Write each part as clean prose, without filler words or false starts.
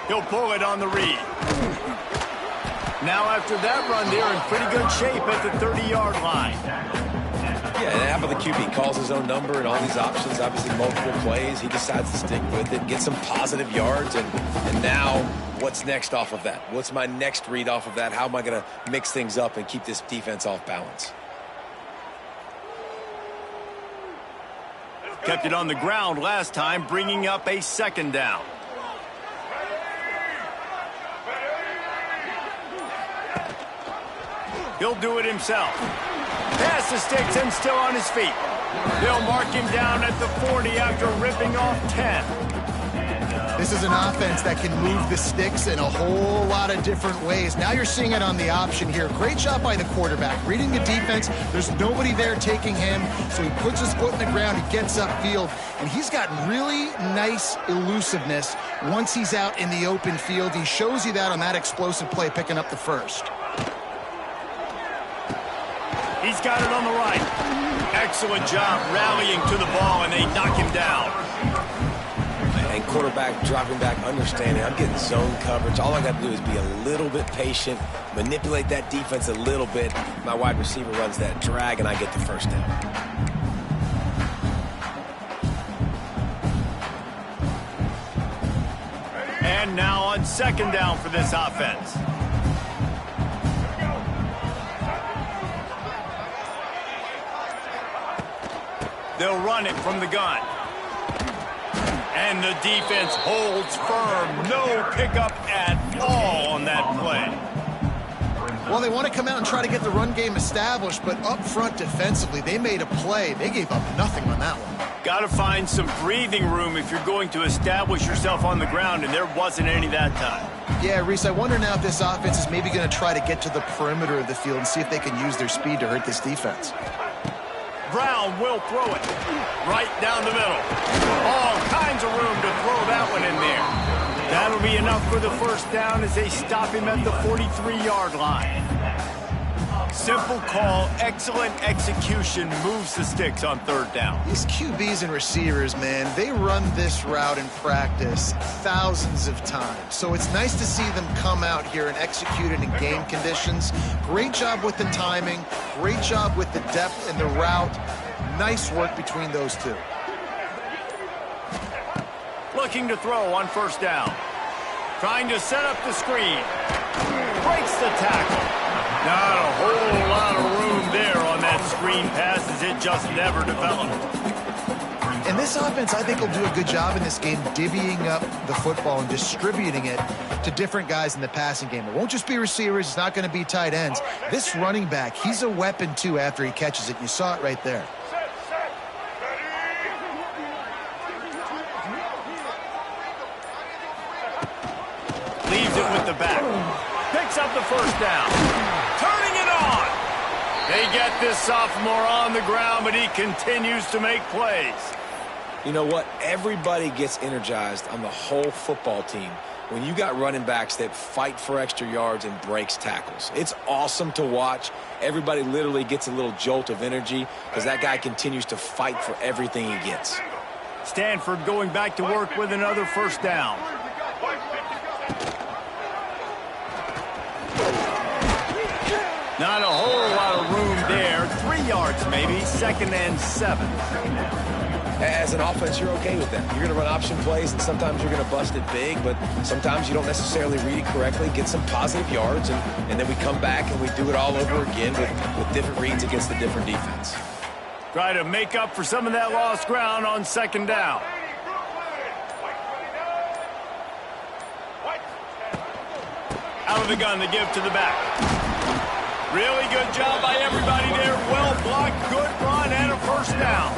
He'll pull it on the read. Now after that run, they're in pretty good shape at the 30-yard line. Yeah, and how about the QB? Calls his own number and all these options, obviously multiple plays. He decides to stick with it, get some positive yards, and now what's next off of that? What's my next read off of that? How am I going to mix things up and keep this defense off balance? Kept it on the ground last time, bringing up a second down. He'll do it himself. Pass the sticks and still on his feet. They'll mark him down at the 40 after ripping off 10. This is an offense that can move the sticks in a whole lot of different ways. Now you're seeing it on the option here. Great job by the quarterback. Reading the defense, there's nobody there taking him, so he puts his foot in the ground, he gets upfield, and he's got really nice elusiveness once he's out in the open field. He shows you that on that explosive play, picking up the first. He's got it on the right. Excellent job rallying to the ball, and they knock him down. And quarterback dropping back, understanding I'm getting zone coverage. All I got to do is be a little bit patient, manipulate that defense a little bit. My wide receiver runs that drag, and I get the first down. And now on second down for this offense. They'll run it from the gun. And the defense holds firm. No pickup at all on that play. Well, they want to come out and try to get the run game established, but up front defensively, they made a play. They gave up nothing on that one. Got to find some breathing room if you're going to establish yourself on the ground, and there wasn't any that time. Yeah, Reese, I wonder now if this offense is maybe going to try to get to the perimeter of the field and see if they can use their speed to hurt this defense. Brown will throw it right down the middle. All kinds of room to throw that one in there. That'll be enough for the first down as they stop him at the 43-yard line. Simple call, excellent execution, moves the sticks on third down. These QBs and receivers, man, they run this route in practice thousands of times. So it's nice to see them come out here and execute it in game conditions. Great job with the timing, great job with the depth and the route. Nice work between those two. Looking to throw on first down. Trying to set up the screen. Breaks the tackle. Not a whole lot of room there on that screen pass as it just never developed. And this offense, I think, will do a good job in this game divvying up the football and distributing it to different guys in the passing game. It won't just be receivers. It's not going to be tight ends. This running back, he's a weapon, too, after he catches it. You saw it right there. Leaves it with the back. Picks up the first down. Turning it on. They get this sophomore on the ground, but he continues to make plays. You know what? Everybody gets energized on the whole football team when you got running backs that fight for extra yards and breaks tackles. It's awesome to watch. Everybody literally gets a little jolt of energy because that guy continues to fight for everything he gets. Stanford going back to work with another first down. Not a whole lot of room there. 3 yards maybe, 2nd and 7. As an offense, you're okay with that. You're going to run option plays, and sometimes you're going to bust it big, but sometimes you don't necessarily read it correctly, get some positive yards, and then we come back and we do it all over again with different reads against the different defense. Try to make up for some of that lost ground on second down. Out of the gun, they give to the back. Really good job by everybody there. Well blocked, good run, and a first down.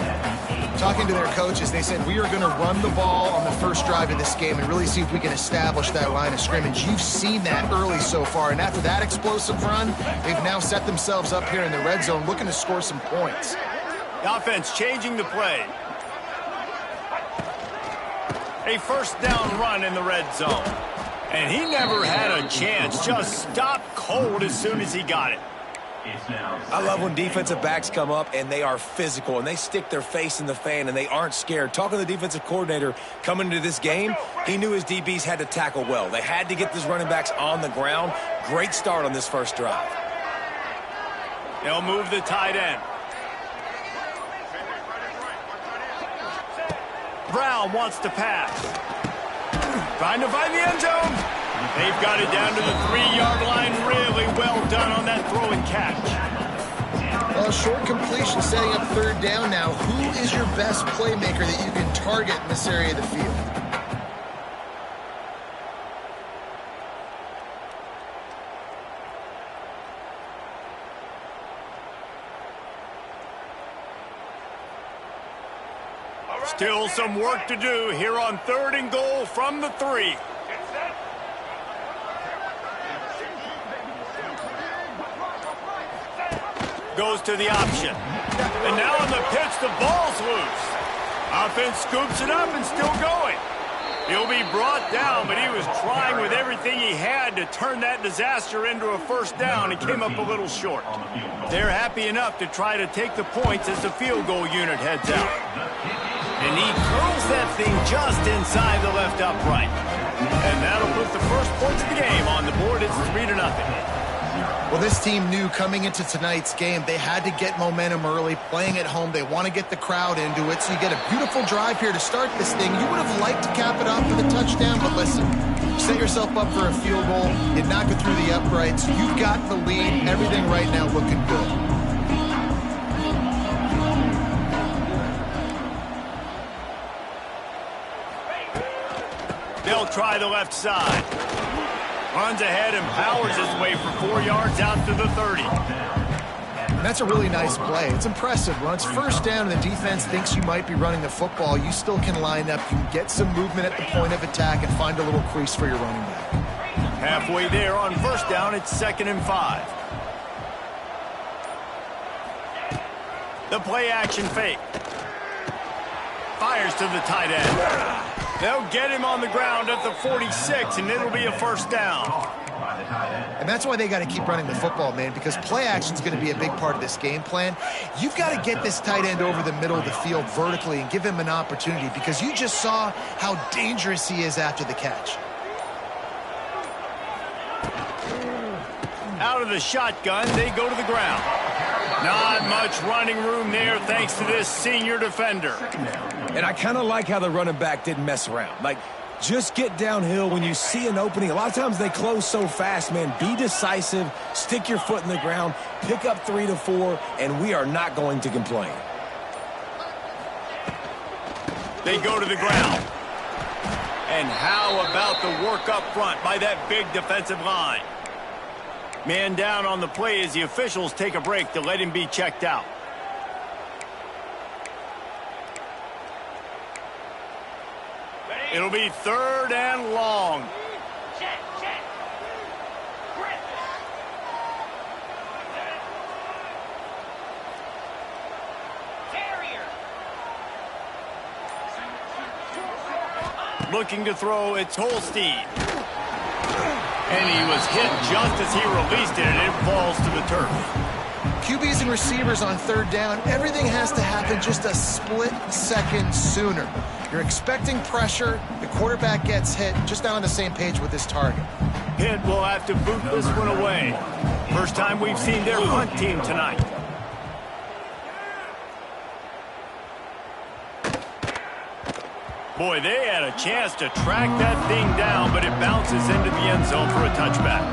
Talking to their coaches, they said, we are going to run the ball on the first drive of this game and really see if we can establish that line of scrimmage. You've seen that early so far, and after that explosive run, they've now set themselves up here in the red zone looking to score some points. The offense changing the play. A first down run in the red zone. And he never had a chance, just stopped cold as soon as he got it. I love when defensive backs come up and they are physical and they stick their face in the fan and they aren't scared. Talking to the defensive coordinator coming into this game, he knew his DBs had to tackle well. They had to get these running backs on the ground. Great start on this first drive. They'll move the tight end. Brown wants to pass. Trying to find the end zone. They've got it down to the 3-yard line. Really well done on that throw and catch. Well, short completion setting up third down now. Who is your best playmaker that you can target in this area of the field? Still some work to do here on 3rd and goal from the 3. Goes to the option. And now on the pitch, the ball's loose. Offense scoops it up and still going. He'll be brought down, but he was trying with everything he had to turn that disaster into a first down and came up a little short. They're happy enough to try to take the points as the field goal unit heads out. And he curls that thing just inside the left upright. And that'll put the first points of the game on the board. It's 3-0. Well, this team knew coming into tonight's game they had to get momentum early, playing at home. They want to get the crowd into it, so you get a beautiful drive here to start this thing. You would have liked to cap it off with a touchdown, but listen, set yourself up for a field goal. You knock it through the uprights. You've got the lead. Everything right now looking good. They'll try the left side. Runs ahead and powers his way for 4 yards out to the 30. And that's a really nice play. It's impressive. When it's first down and the defense thinks you might be running the football, you still can line up. You can get some movement at the point of attack and find a little crease for your running back. Halfway there on first down, it's 2nd and 5. The play action fake. Fires to the tight end. They'll get him on the ground at the 46, and it'll be a first down. And that's why they got to keep running the football, man, because play action is going to be a big part of this game plan. You've got to get this tight end over the middle of the field vertically and give him an opportunity, because you just saw how dangerous he is after the catch. Out of the shotgun, they go to the ground. Not much running room there thanks to this senior defender. And I kind of like how the running back didn't mess around. Like, just get downhill when you see an opening. A lot of times they close so fast, man. Be decisive, stick your foot in the ground, pick up 3 to 4, and we are not going to complain. They go to the ground. And how about the work up front by that big defensive line? Man down on the play as the officials take a break to let him be checked out. It'll be 3rd and long. Check. Carrier. Looking to throw, it's Holstein. And he was hit just as he released it, and it falls to the turf. QBs and receivers on 3rd down, everything has to happen just a split second sooner. You're expecting pressure, the quarterback gets hit, just not on the same page with his target. Pitt will have to boot this one away. First time we've seen their punt team tonight. Boy, they had a chance to track that thing down, but it bounces into the end zone for a touchback.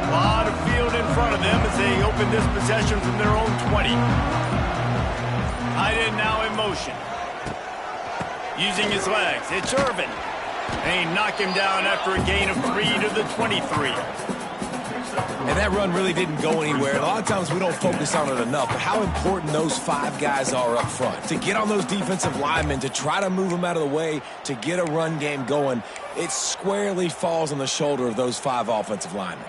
A lot of field in front of them as they open this possession from their own 20. Tight end now in motion. Using his legs, it's Irvin. They knock him down after a gain of 3 to the 23. And that run really didn't go anywhere. And a lot of times we don't focus on it enough, but how important those 5 guys are up front. To get on those defensive linemen, to try to move them out of the way, to get a run game going, it squarely falls on the shoulder of those 5 offensive linemen.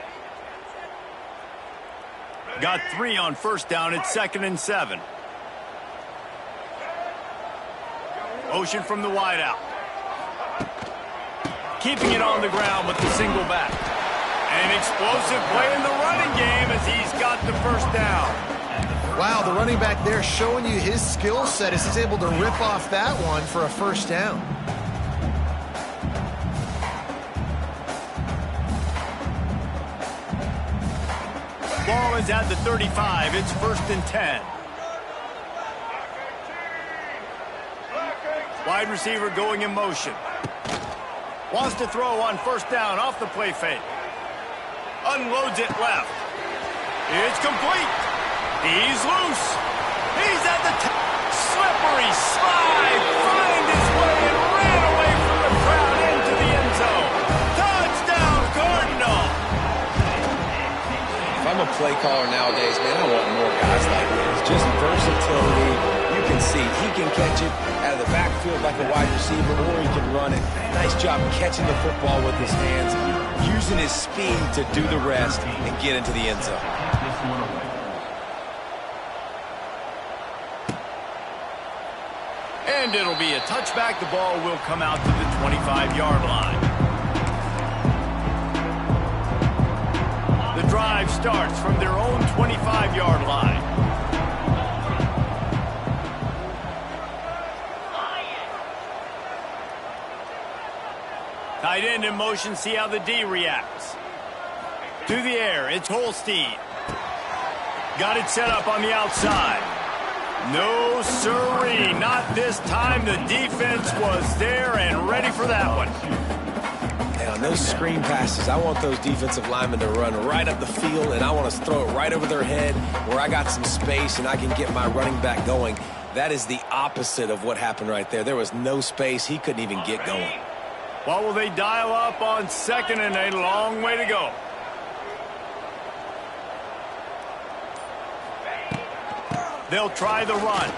Got 3 on first down. It's 2nd and 7. Motion from the wideout. Keeping it on the ground with the single back. An explosive play in the running game as he's got the first down. Wow, the running back there showing you his skill set as he's able to rip off that one for a first down. Ball is at the 35. It's 1st and 10. Wide receiver going in motion. Wants to throw on first down off the play fake. Unloads it left. It's complete. He's loose. He's at the slippery slide. Find his way and ran away from the crowd into the end zone. Touchdown, Cardinal. If I'm a play caller nowadays, man, I want more guys like this. Just versatility. You can see he can catch it out of the backfield like a wide receiver, or he can run it. Nice job catching the football with his hands, using his speed to do the rest and get into the end zone. And it'll be a touchback. The ball will come out to the 25-yard line. The drive starts from their own 25-yard line. Tight end in motion, see how the D reacts. To the air, it's Holstein. Got it set up on the outside. No sirree, not this time. The defense was there and ready for that one. And on those screen passes, I want those defensive linemen to run right up the field, and I want to throw it right over their head where I got some space and I can get my running back going. That is the opposite of what happened right there. There was no space. He couldn't even get going. What will they dial up on second and a long way to go? They'll try the run.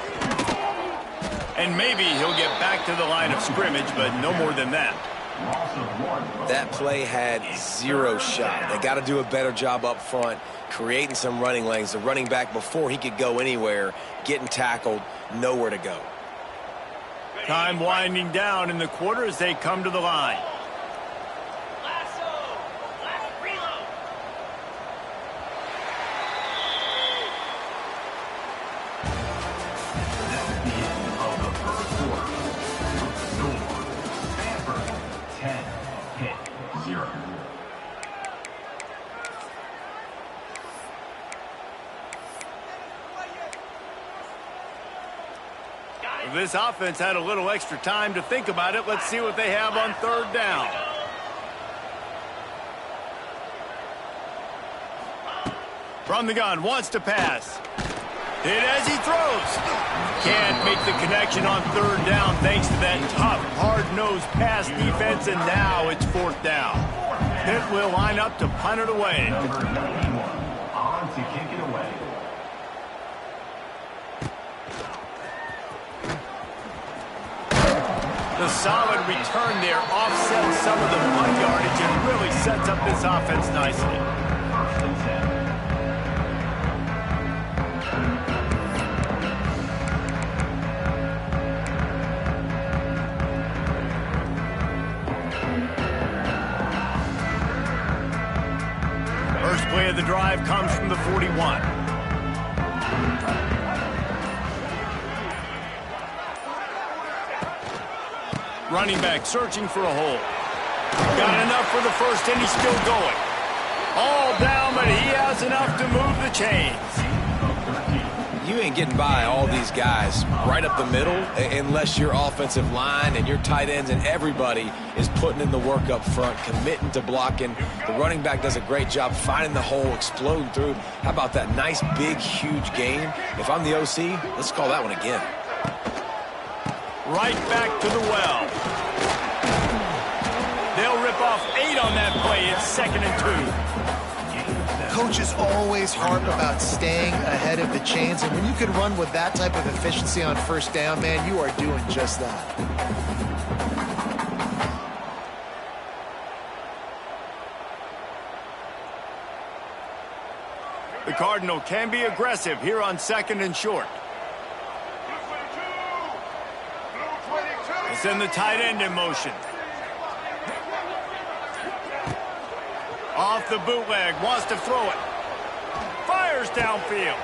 And maybe he'll get back to the line of scrimmage, but no more than that. That play had zero shot. They got to do a better job up front, creating some running lanes. The running back, before he could go anywhere, getting tackled, nowhere to go. Time winding down in the quarter as they come to the line. This offense had a little extra time to think about it. Let's see what they have on third down. From the gun, wants to pass. Hit as he throws. Can't make the connection on third down thanks to that tough, hard-nosed pass defense, and now it's fourth down. Pitt will line up to punt it away. Number 91 on to kick it away. The solid return there offsets some of the punt yardage and really sets up this offense nicely. First and 10. First play of the drive comes from the 41. Running back searching for a hole. Got enough for the first, and he's still going. All down, but he has enough to move the chains. You ain't getting by all these guys right up the middle unless your offensive line and your tight ends and everybody is putting in the work up front, committing to blocking. The running back does a great job finding the hole, exploding through. How about that nice, big, huge game? If I'm the OC, let's call that one again. Right back to the well. They'll rip off 8 on that play. It's 2nd and 2. Coaches always harp about staying ahead of the chains, and when you can run with that type of efficiency on first down, man, you are doing just that. The Cardinal can be aggressive here on 2nd and short. Blue 22. send the tight end in motion. Off the bootleg, wants to throw it. Fires downfield.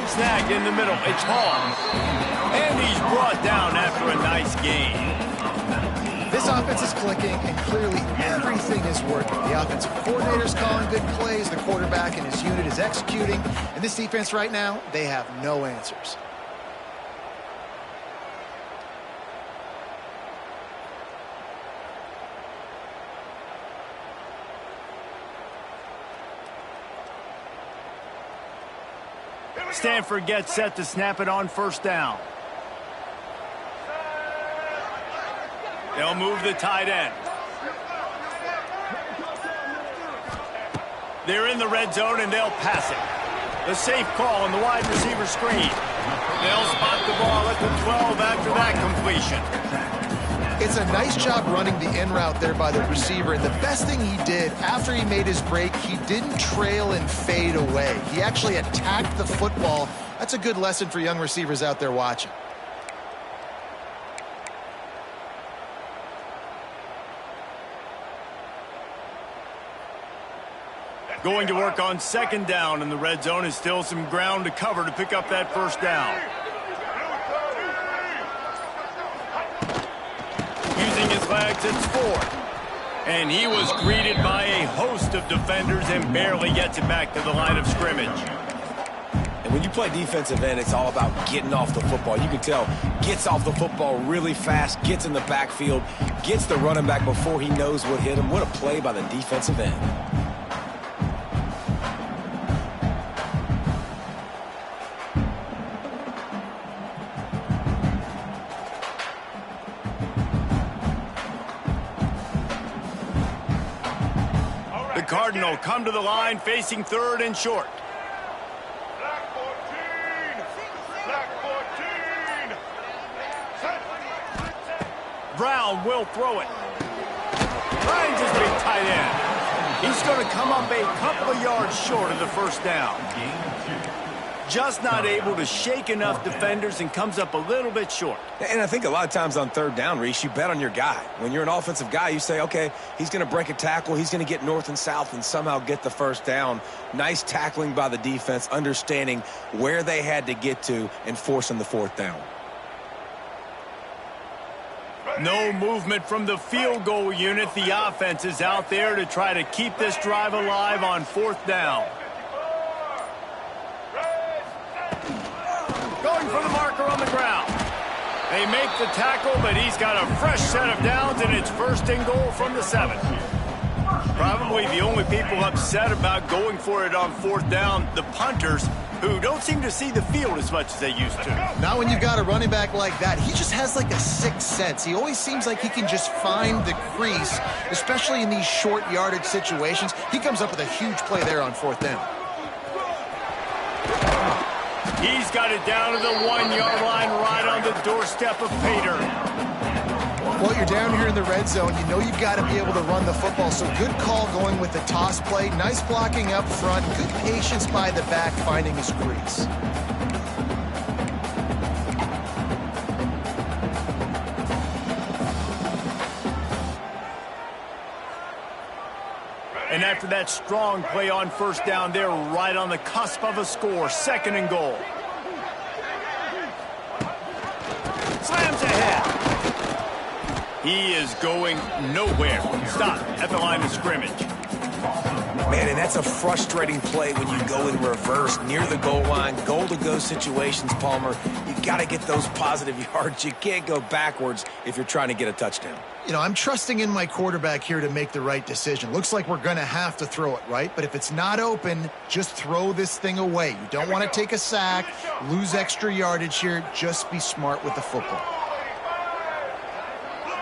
Snagged in the middle, it's Hall. And he's brought down after a nice gain. This offense is clicking, and clearly everything is working. The offensive coordinator's calling good plays, the quarterback and his unit is executing, and this defense right now, they have no answers. Stanford gets set to snap it on first down. They'll move the tight end. They're in the red zone and they'll pass it. The safe call on the wide receiver screen. They'll spot the ball at the 12 after that completion. It's a nice job running the in route there by the receiver, and the best thing he did after he made his break, he didn't trail and fade away. He actually attacked the football. That's a good lesson for young receivers out there watching. Going to work on second down in the red zone is still some ground to cover to pick up that first down. Using his legs, it's Ford. And he was greeted by a host of defenders and barely gets it back to the line of scrimmage. And when you play defensive end, it's all about getting off the football. You can tell, gets off the football really fast, gets in the backfield, gets the running back before he knows what hit him. What a play by the defensive end. Cardinal come to the line facing third and short. Black 14. Black 14. Brown will throw it. Finds his big tight end. He's going to come up a couple of yards short of the first down. Just not able to shake enough defenders and comes up a little bit short. And I think a lot of times on third down, Reese, you bet on your guy. When you're an offensive guy, you say, okay, he's going to break a tackle, he's going to get north and south and somehow get the first down. Nice tackling by the defense, understanding where they had to get to and forcing the fourth down. No movement from the field goal unit. The offense is out there to try to keep this drive alive on fourth down. Going for the marker on the ground. They make the tackle, but he's got a fresh set of downs, and it's first and goal from the 7. Probably the only people upset about going for it on fourth down, the punters, who don't seem to see the field as much as they used to. Not when you've got a running back like that. He just has like a sixth sense. He always seems like he can just find the crease, especially in these short yardage situations. He comes up with a huge play there on fourth down. He's got it down to the 1-yard line right on the doorstep of Pater. Well, you're down here in the red zone. You know you've got to be able to run the football, so good call going with the toss play. Nice blocking up front. Good patience by the back finding his crease. And after that strong play on first down, they're right on the cusp of a score. Second and goal. Slams ahead. He is going nowhere. Stop at the line of scrimmage. Man, and that's a frustrating play when you go in reverse near the goal line, goal-to-go situations, Palmer. You got to get those positive yards. You can't go backwards if you're trying to get a touchdown. You know, I'm trusting in my quarterback here to make the right decision. Looks like we're going to have to throw it, right? But if it's not open, just throw this thing away. You don't want to take a sack, lose extra yardage here. Just be smart with the football.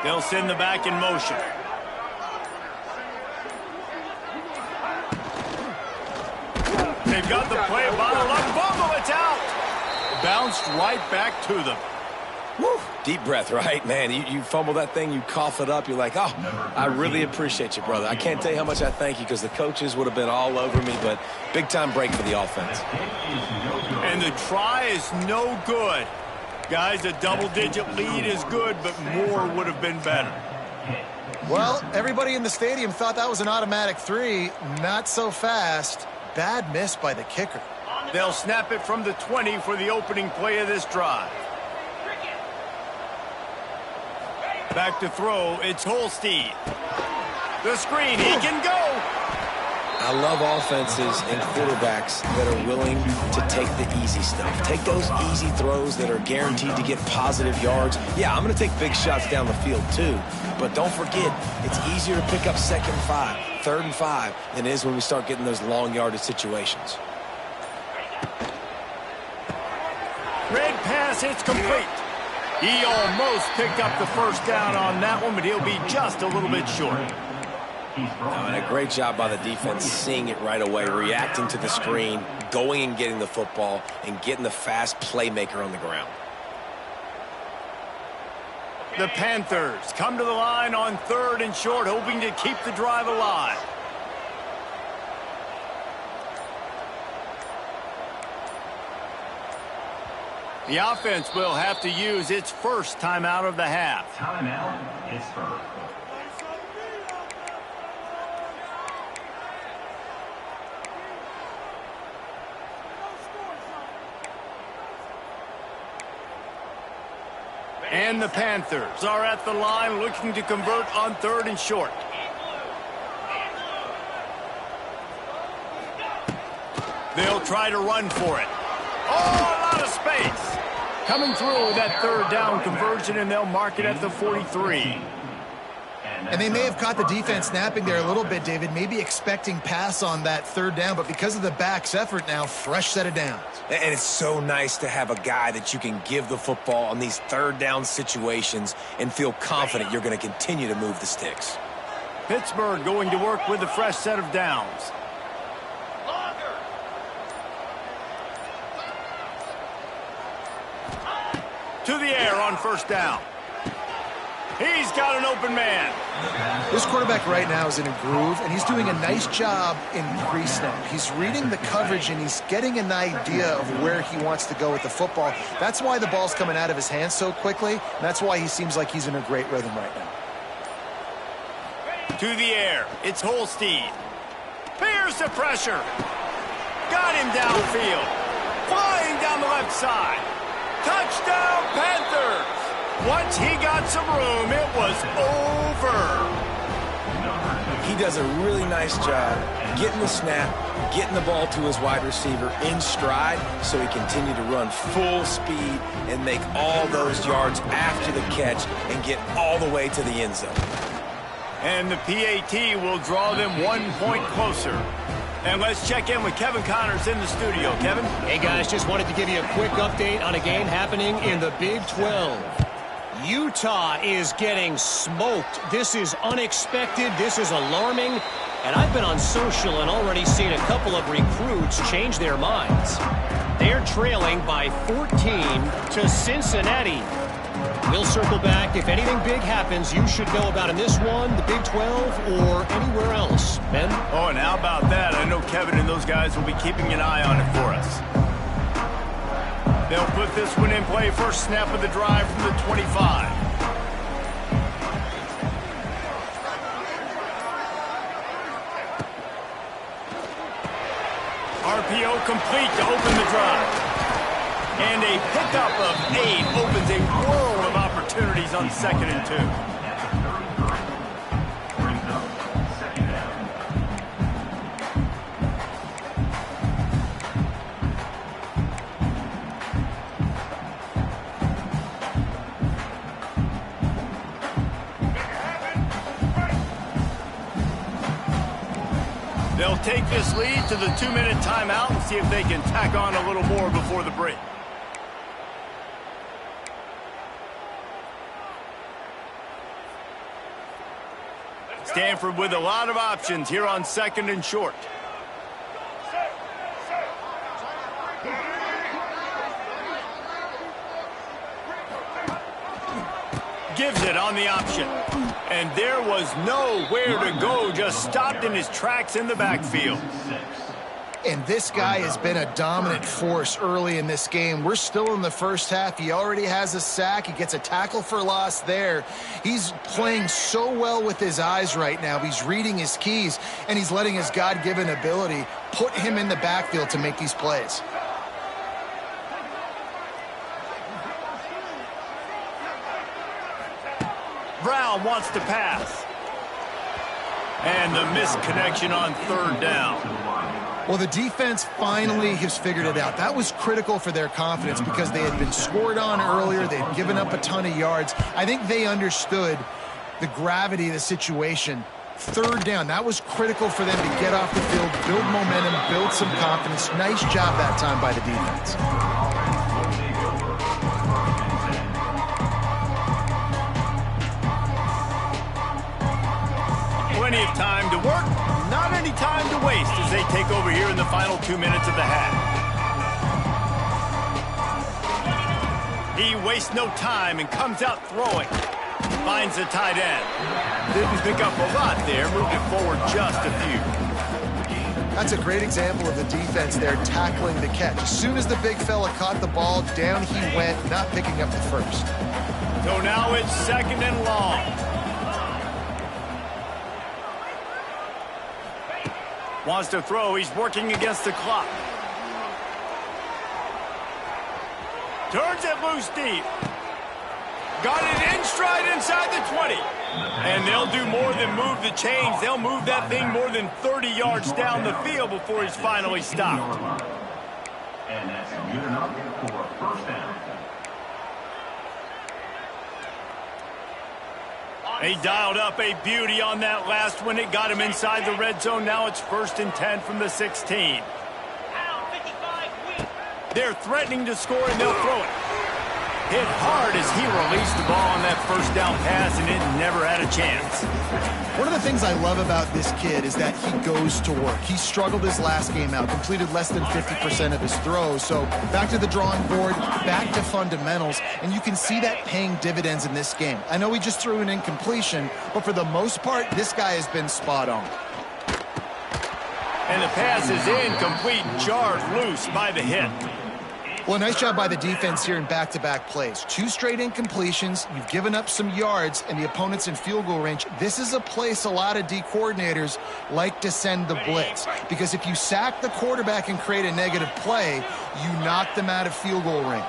They'll send the back in motion. They've got the play bottled up. Fumble, it's out. Bounced right back to them. Woo. Deep breath, right? Man, you fumble that thing, you cough it up, you're like, oh, I really appreciate you, brother. I can't tell you how much I thank you because the coaches would have been all over me, but big-time break for the offense. And the try is no good. Guys, a double-digit lead is good, but more would have been better. Well, everybody in the stadium thought that was an automatic 3. Not so fast. Bad miss by the kicker. They'll snap it from the 20 for the opening play of this drive. Back to throw, it's Holstein. The screen, he can go! I love offenses and quarterbacks that are willing to take the easy stuff. Take those easy throws that are guaranteed to get positive yards. Yeah, I'm going to take big shots down the field too, but don't forget, it's easier to pick up 2nd and 5, 3rd and 5 than it is when we start getting those long yardage situations. Red pass, it's complete. He almost picked up the first down on that one, but he'll be just a little bit short. And a great job by the defense seeing it right away, reacting to the screen, going and getting the football, and getting the fast playmaker on the ground. The Panthers come to the line on 3rd and short, hoping to keep the drive alive. The offense will have to use its first timeout of the half. Timeout, Pittsburgh. And the Panthers are at the line looking to convert on 3rd and short. They'll try to run for it. Oh, a lot of space. Coming through with that 3rd down conversion, and they'll mark it at the 43. And they may have caught the defense snapping there a little bit, David, maybe expecting pass on that 3rd down, but because of the back's effort now, fresh set of downs. And it's so nice to have a guy that you can give the football on these 3rd down situations and feel confident you're going to continue to move the sticks. Pittsburgh going to work with a fresh set of downs. To the air on 1st down. He's got an open man. This quarterback right now is in a groove, and he's doing a nice job in pre-snap. He's reading the coverage, and he's getting an idea of where he wants to go with the football. That's why the ball's coming out of his hands so quickly, and that's why he seems like he's in a great rhythm right now. To the air, it's Holstein. Here's the pressure. Got him downfield. Flying down the left side. Touchdown, Panthers! Once he got some room, it was over. He does a really nice job getting the snap, getting the ball to his wide receiver in stride so he continued to run full speed and make all those yards after the catch and get all the way to the end zone. And the PAT will draw them 1 point closer. And let's check in with Kevin Connors in the studio. Kevin? Hey, guys, just wanted to give you a quick update on a game happening in the Big 12. Utah is getting smoked. This is unexpected. This is alarming. And I've been on social and already seen a couple of recruits change their minds. They're trailing by 14 to Cincinnati. We'll circle back. If anything big happens, you should know about in this one, the Big 12, or anywhere else. Ben? Oh, and how about that? I know Kevin and those guys will be keeping an eye on it for us. They'll put this one in play. First snap of the drive from the 25. RPO complete to open the drive. And a pickup of 8 opens a world of opportunities on 2nd and 2. They'll take this lead to the 2-minute timeout and see if they can tack on a little more before the break. Stanford with a lot of options here on 2nd and short. Gives it on the option. And there was nowhere to go, just stopped in his tracks in the backfield. And this guy has been a dominant force early in this game. We're still in the first half. He already has a sack. He gets a tackle for loss there. He's playing so well with his eyes right now. He's reading his keys, and he's letting his God-given ability put him in the backfield to make these plays. Brown wants to pass. And the misconnection on third down. Well, the defense finally has figured it out. That was critical for their confidence because they had been scored on earlier. They had given up a ton of yards. I think they understood the gravity of the situation. Third down, that was critical for them to get off the field, build momentum, build some confidence. Nice job that time by the defense. Plenty of time to work, not any time to waste as they take over here in the final 2 minutes of the half. He wastes no time and comes out throwing. Finds the tight end. Didn't pick up a lot there, moved it forward just a few. That's a great example of the defense there tackling the catch. As soon as the big fella caught the ball, down he went, not picking up the first. So now it's second and long. Wants to throw. He's working against the clock. Turns it loose deep. Got it in stride inside the 20. And they'll do more than move the chains. They'll move that thing more than 30 yards down the field before he's finally stopped. And that's good enough for a first down. He dialed up a beauty on that last one. It got him inside the red zone. Now it's 1st and 10 from the 16. They're threatening to score, and they'll throw it. Hit hard as he released the ball on that first down pass, and it never had a chance. One of the things I love about this kid is that he goes to work. He struggled his last game out, completed less than 50% of his throws. So back to the drawing board, back to fundamentals, and you can see that paying dividends in this game. I know he just threw an incompletion, but for the most part, this guy has been spot on. And the pass is incomplete, jarred loose by the hit. Well, nice job by the defense here in back-to-back plays. 2 straight incompletions, you've given up some yards, and the opponent's in field goal range. This is a place a lot of D coordinators like to send the blitz, because if you sack the quarterback and create a negative play, you knock them out of field goal range.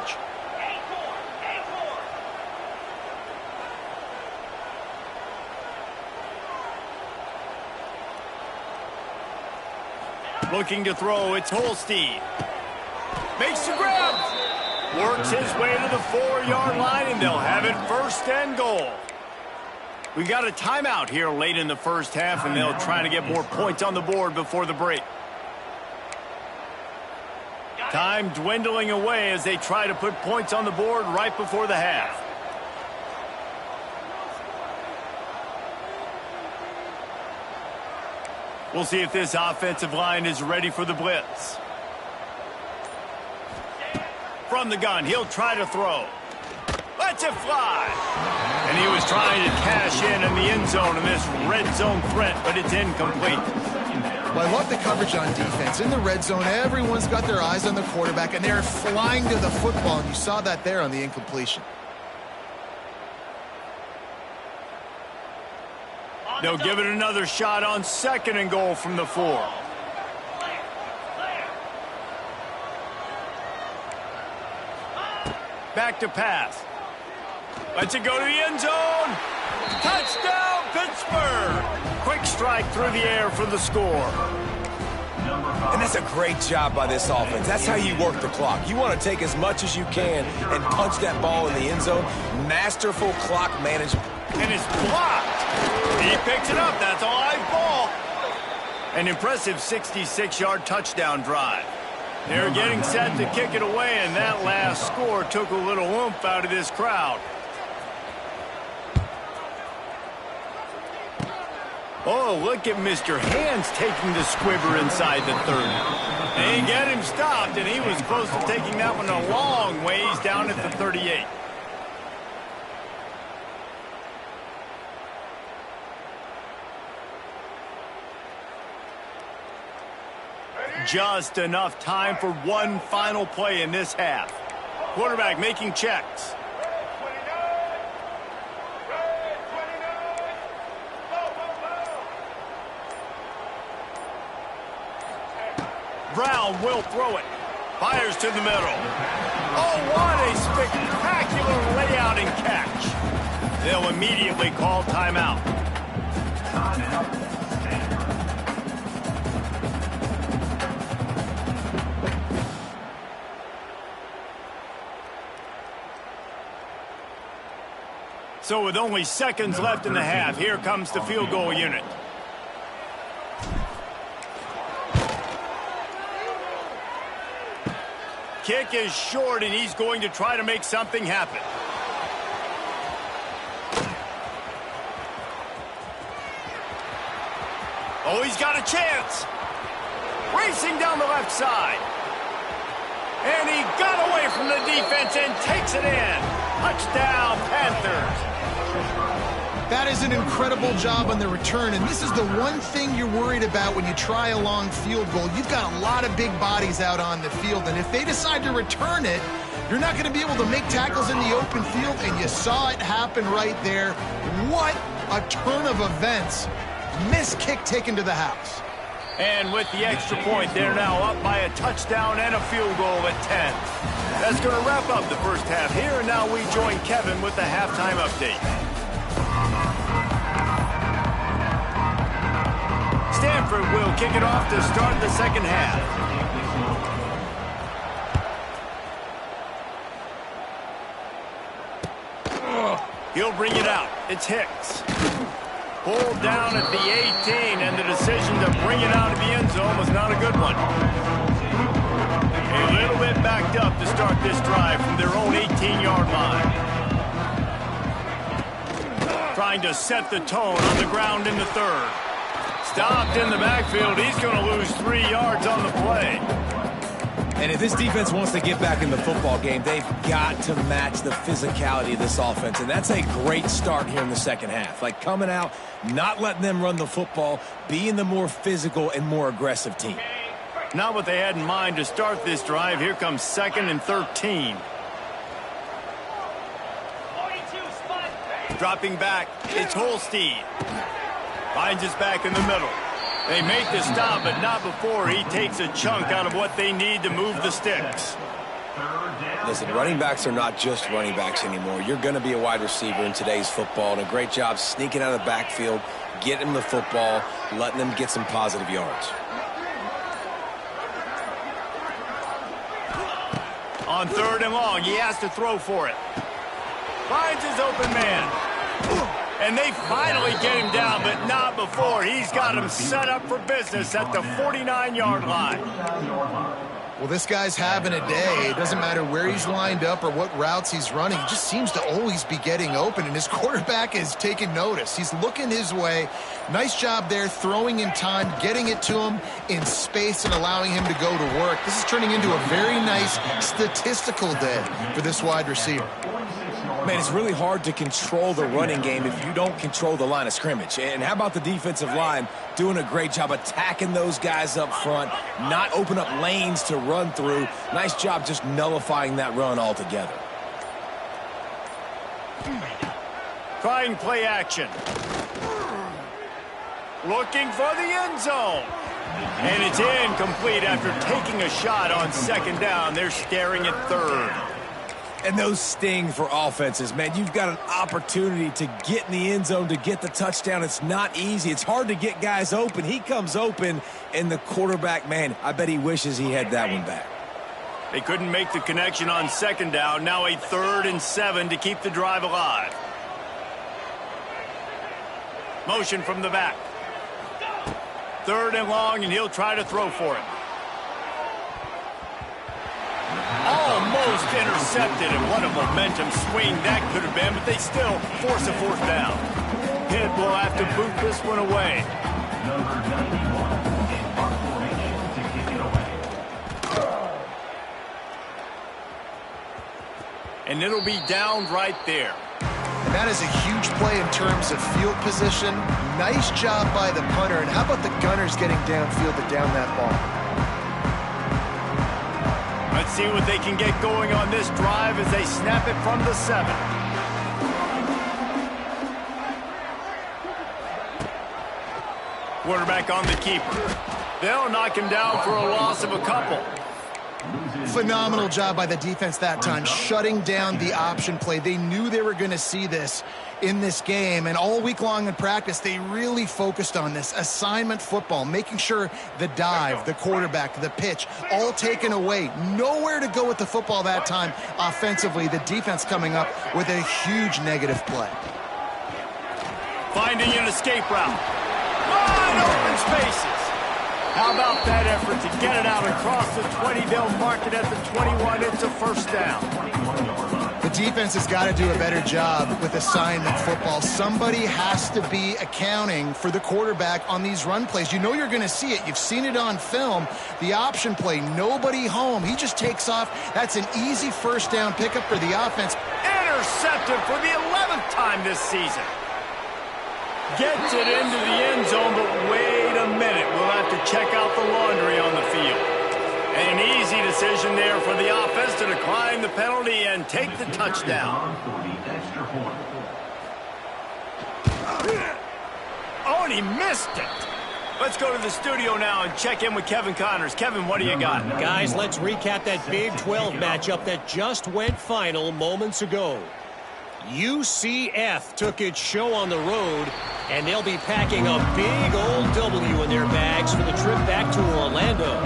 Looking to throw, it's Holstein. Makes the grab. Works his way to the 4-yard line, and they'll have it 1st and goal. We got a timeout here late in the first half, and they'll try to get more points on the board before the break. Time dwindling away as they try to put points on the board right before the half. We'll see if this offensive line is ready for the blitz. From the gun, he'll try to throw. Lets it fly. And he was trying to cash in the end zone in this red zone threat, but it's incomplete. Well, I love the coverage on defense. In the red zone, everyone's got their eyes on the quarterback, and they're flying to the football, and you saw that there on the incompletion. They'll give it another shot on 2nd and goal from the 4. Back to pass. Lets it go to the end zone. Touchdown, Pittsburgh. Quick strike through the air for the score. And that's a great job by this offense. That's how you work the clock. You want to take as much as you can and punch that ball in the end zone. Masterful clock management. And it's blocked. He picks it up. That's a live ball. An impressive 66-yard touchdown drive. They're getting set to kick it away, and that last score took a little oomph out of this crowd. Oh, look at Mr. Hands taking the squibber inside the 30. They get him stopped, and he was close to taking that one a long ways down at the 38. Just enough time for one final play in this half. Quarterback making checks. Brown will throw it. Fires to the middle. Oh, what a spectacular layout and catch. They'll immediately call timeout. So with only seconds left in the half, here comes the field goal unit. Kick is short, and he's going to try to make something happen. Oh, he's got a chance. Racing down the left side. And he got away from the defense and takes it in. Touchdown, Panthers. That is an incredible job on the return, and this is the one thing you're worried about when you try a long field goal. You've got a lot of big bodies out on the field, and if they decide to return it, you're not going to be able to make tackles in the open field, and you saw it happen right there. What a turn of events. Missed kick taken to the house. And with the extra point, they're now up by a touchdown and a field goal at 10. That's going to wrap up the first half here, and now we join Kevin with the halftime update. Stanford will kick it off to start the second half. He'll bring it out. It's Hicks. Pulled down at the 18, and the decision to bring it out of the end zone was not a good one. A little bit backed up to start this drive from their own 18-yard line. Trying to set the tone on the ground in the third. Stopped in the backfield. He's going to lose 3 yards on the play. And if this defense wants to get back in the football game, they've got to match the physicality of this offense. And that's a great start here in the second half. Like coming out, not letting them run the football, being the more physical and more aggressive team. Not what they had in mind to start this drive. Here comes 2nd and 13. Dropping back, it's Holstein. Finds his back in the middle. They make the stop, but not before he takes a chunk out of what they need to move the sticks. Listen, running backs are not just running backs anymore. You're going to be a wide receiver in today's football, and a great job sneaking out of the backfield, getting them the football, letting them get some positive yards. On 3rd and long, he has to throw for it. Finds his open man. And they finally get him down, but not before. He's got him set up for business at the 49-yard line. Well, this guy's having a day. It doesn't matter where he's lined up or what routes he's running. He just seems to always be getting open, and his quarterback is taking notice. He's looking his way. Nice job there, throwing in time, getting it to him in space and allowing him to go to work. This is turning into a very nice statistical day for this wide receiver. Man, it's really hard to control the running game if you don't control the line of scrimmage. And how about the defensive line doing a great job attacking those guys up front, not open up lanes to run through. Nice job just nullifying that run altogether. Trying play action. Looking for the end zone. And it's incomplete after taking a shot on 2nd down. They're staring at 3rd. And those sting for offenses, man. You've got an opportunity to get in the end zone, to get the touchdown. It's not easy. It's hard to get guys open. He comes open, and the quarterback, man, I bet he wishes he had that one back. They couldn't make the connection on 2nd down. Now a 3rd and 7 to keep the drive alive. Motion from the back. 3rd and long, and he'll try to throw for it. Almost intercepted, and what a momentum swing that could have been, but they still force a 4th down. Pitt will have to boot this one away. And it'll be down right there. And that is a huge play in terms of field position. Nice job by the punter. And how about the Gunners getting downfield to down that ball? Let's see what they can get going on this drive as they snap it from the 7. Quarterback on the keeper. They'll knock him down for a loss of a couple. Phenomenal job by the defense that time, shutting down the option play. They knew they were going to see this in this game, and all week long in practice, they really focused on this assignment football, making sure the dive, the quarterback, the pitch, all taken away. Nowhere to go with the football that time offensively. The defense coming up with a huge negative play. Finding an escape route. Wide open spaces. How about that effort to get it out across the 20? They'll mark it at the 21. It's a first down. The defense has got to do a better job with assignment football. Somebody has to be accounting for the quarterback on these run plays. You know you're going to see it. You've seen it on film. The option play, nobody home. He just takes off. That's an easy first down pickup for the offense. Intercepted for the 11th time this season. Gets it into the end zone, but wait a minute. We'll have to check out the laundry on the field. An easy decision there for the offense to decline the penalty and take the touchdown. Oh, and he missed it. Let's go to the studio now and check in with Kevin Connors. Kevin, what do you got? Guys, let's recap that Big 12 matchup that just went final moments ago. UCF took its show on the road, and they'll be packing a big old W in their bags for the trip back to Orlando.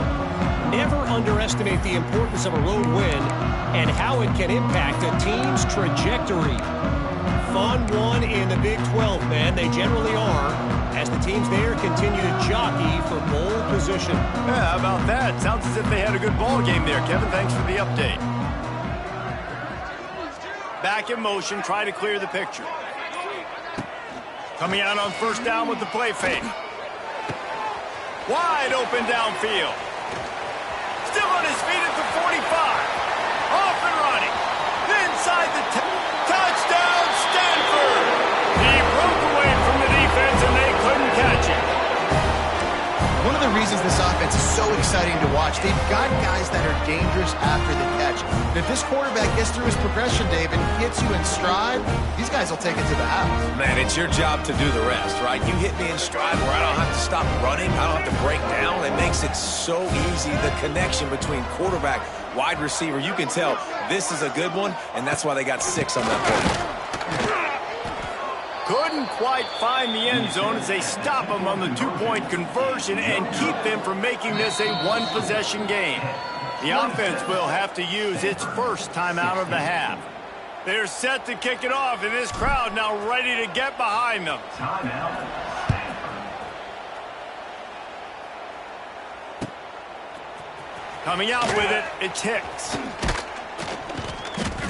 Never underestimate the importance of a road win and how it can impact a team's trajectory. Fun one in the Big 12, man. They generally are, as the teams there continue to jockey for bowl position. Yeah, how about that? Sounds as if they had a good ball game there. Kevin, thanks for the update. Back in motion, try to clear the picture. Coming out on first down with the play fake. Wide open downfield. Still on his feet at the 45. Off and running. Inside the touchdown, Stanford. He broke away from the defense and they couldn't catch him. One of the reasons this offense is so exciting to watch, they've got guys that are dangerous after the catch. And if this quarterback gets through his progression, Dave, and hits you in stride, these guys will take it to the house. Man, it's your job to do the rest, right? You hit me in stride where I don't have to stop running. I don't have to break down. It makes it so easy. The connection between quarterback, wide receiver, you can tell this is a good one, and that's why they got 6 on that play. Couldn't quite find the end zone as they stop him on the 2-point conversion and keep them from making this a one-possession game. The offense will have to use its first timeout of the half. They're set to kick it off, and this crowd now ready to get behind them. Coming out with it, it's Hicks.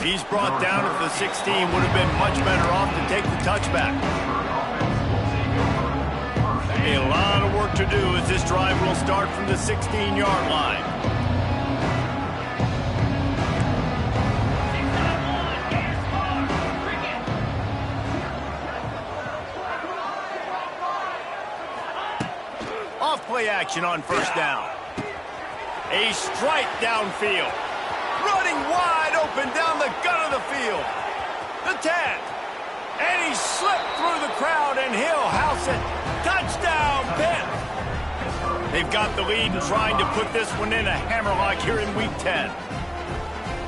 He's brought down at the 16. Would have been much better off to take the touchback. A lot of work to do as this drive will start from the 16-yard line. Off play action on first down. A strike downfield. Running wide open down the gut of the field. The 10. And he slipped through the crowd, and he'll house it. Touchdown, Pitt. They've got the lead and trying to put this one in a hammerlock here in Week 10.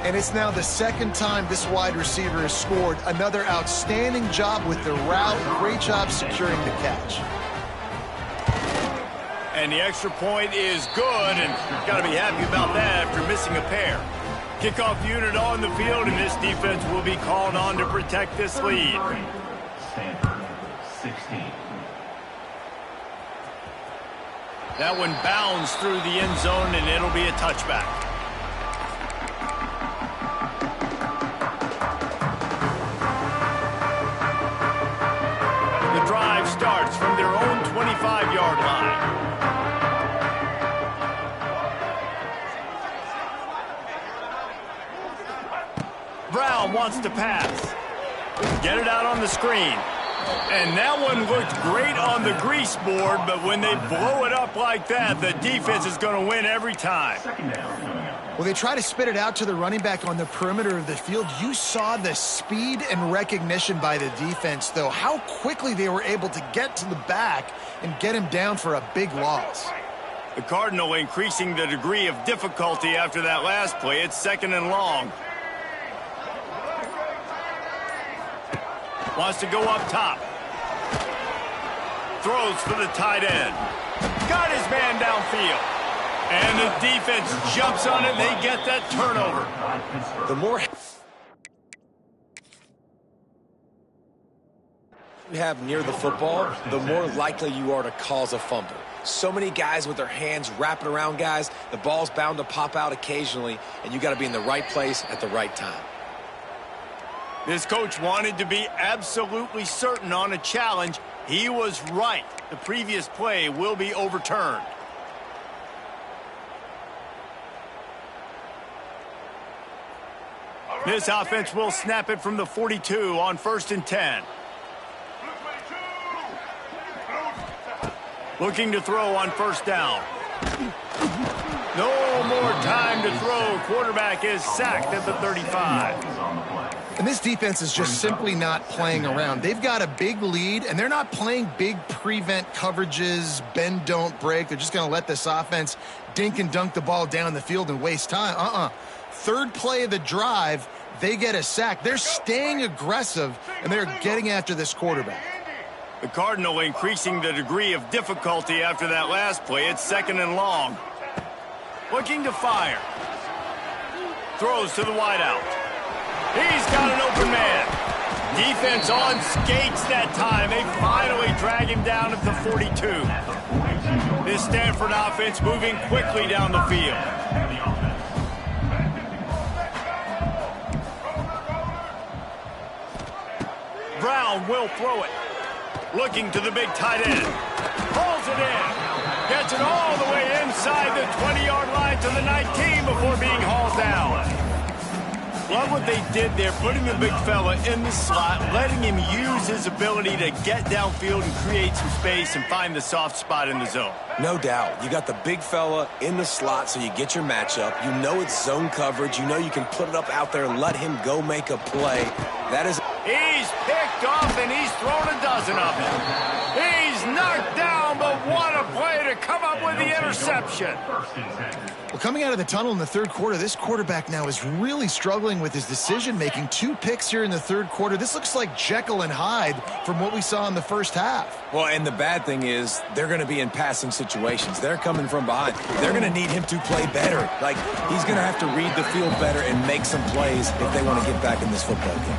And it's now the second time this wide receiver has scored. Another outstanding job with the route. Great job securing the catch. And the extra point is good, and got to be happy about that after missing a pair. Kickoff unit on the field, and this defense will be called on to protect this lead. Stanford, 16. That one bounds through the end zone, and it'll be a touchback. The drive starts from their own 25-yard line. Brown wants to pass. Get it out on the screen. And that one looked great on the grease board, but when they blow it up like that, the defense is going to win every time. Second down coming up. Well, they try to spit it out to the running back on the perimeter of the field. You saw the speed and recognition by the defense, though, how quickly they were able to get to the back and get him down for a big loss. The Cardinal increasing the degree of difficulty after that last play. It's 2nd and long. Wants to go up top. Throws for the tight end. Got his man downfield. And the defense jumps on it, and they get that turnover. The more you have near the football, the more likely you are to cause a fumble. So many guys with their hands wrapping around guys, the ball's bound to pop out occasionally, and you got to be in the right place at the right time. This coach wanted to be absolutely certain on a challenge. He was right. The previous play will be overturned. This offense will snap it from the 42 on 1st and 10. Looking to throw on 1st down. No more time to throw. Quarterback is sacked at the 35. And this defense is just simply not playing around. They've got a big lead, and they're not playing big prevent coverages, bend, don't break. They're just going to let this offense dink and dunk the ball down the field and waste time. Third play of the drive, they get a sack. They're staying aggressive, and they're getting after this quarterback. The Cardinal increasing the degree of difficulty after that last play. It's 2nd and long. Looking to fire. Throws to the wideout. He's got an open man. Defense on skates that time. They finally drag him down at the 42. This Stanford offense moving quickly down the field. Brown will throw it. Looking to the big tight end. Pulls it in. Gets it all the way inside the 20-yard line to the 19 before being hauled down. Love what they did there, putting the big fella in the slot, letting him use his ability to get downfield and create some space and find the soft spot in the zone. No doubt. You got the big fella in the slot, so you get your matchup. You know it's zone coverage. You know you can put it up out there and let him go make a play. That is... He's picked off, and he's thrown a dozen of them. He's knocked down, but what a play to come up with the interception. Well, coming out of the tunnel in the third quarter, this quarterback now is really struggling with his decision-making. 2 picks here in the third quarter. This looks like Jekyll and Hyde from what we saw in the first half. Well, and the bad thing is they're going to be in passing situations. They're coming from behind. They're going to need him to play better. Like, he's going to have to read the field better and make some plays if they want to get back in this football game.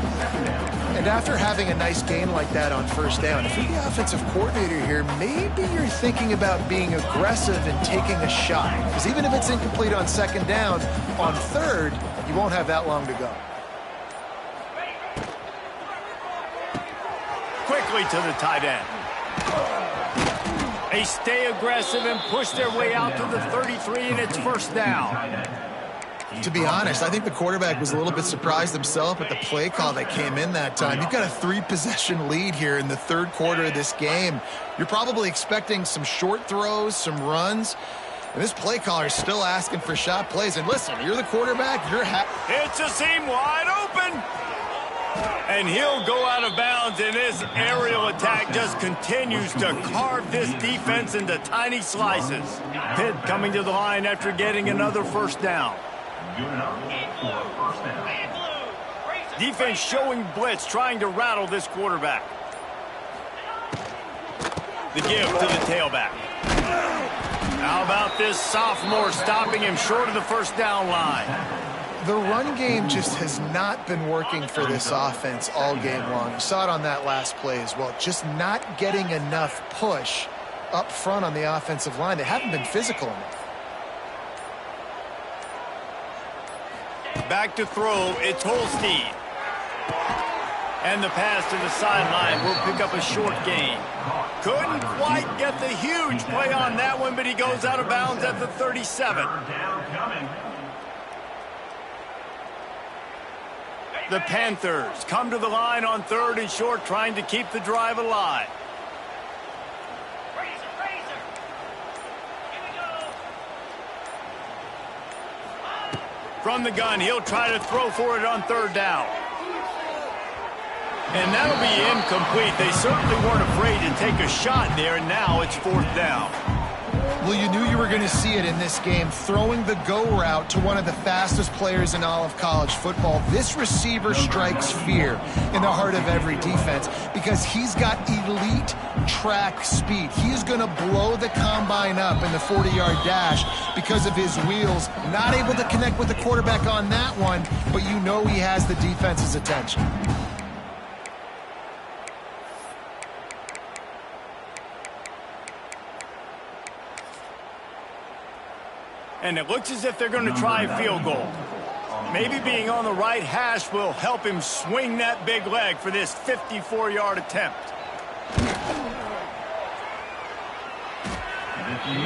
And after having a nice game like that on 1st down, if you're the offensive coordinator here, maybe you're thinking about being aggressive and taking a shot. Because even if it's incomplete on 2nd down, on 3rd, you won't have that long to go. Quickly to the tight end. They stay aggressive and push their way out to the 33, and it's 1st down. To be honest, I think the quarterback was a little bit surprised himself at the play call that came in that time. You've got a 3-possession lead here in the third quarter of this game. You're probably expecting some short throws, some runs. And this play caller is still asking for shot plays. And listen, you're the quarterback. You're It's a seam wide open. And he'll go out of bounds, and this aerial attack just continues to carve this defense into tiny slices. Pitt coming to the line after getting another 1st down. Defense showing blitz, trying to rattle this quarterback. The give to the tailback. How about this sophomore stopping him short of the 1st down line? The run game just has not been working for this offense all game long. You saw it on that last play as well. Just not getting enough push up front on the offensive line. They haven't been physical enough. Back to throw, it's Holstein. And the pass to the sideline will pick up a short gain. Couldn't quite get the huge play on that one, but he goes out of bounds at the 37. The Panthers come to the line on 3rd and short, trying to keep the drive alive. From the gun, he'll try to throw for it on third down. And that'll be incomplete. They certainly weren't afraid to take a shot there, and now it's fourth down. Well, you knew you were going to see it in this game, throwing the go route to one of the fastest players in all of college football. This receiver strikes fear in the heart of every defense because he's got elite track speed. He's going to blow the combine up in the 40-yard dash because of his wheels. Not able to connect with the quarterback on that one, but you know he has the defense's attention. And it looks as if they're going to try a field goal. Maybe being on the right hash will help him swing that big leg for this 54-yard attempt.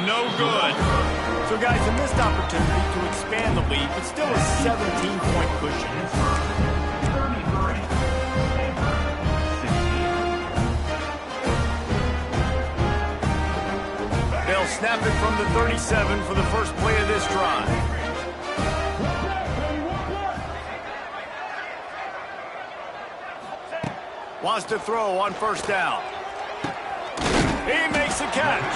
No good. So, guys, a missed opportunity to expand the lead, but still a 17-point cushion. They'll snap it from the 37 for the first play of this drive. Wants to throw on first down. He makes the catch.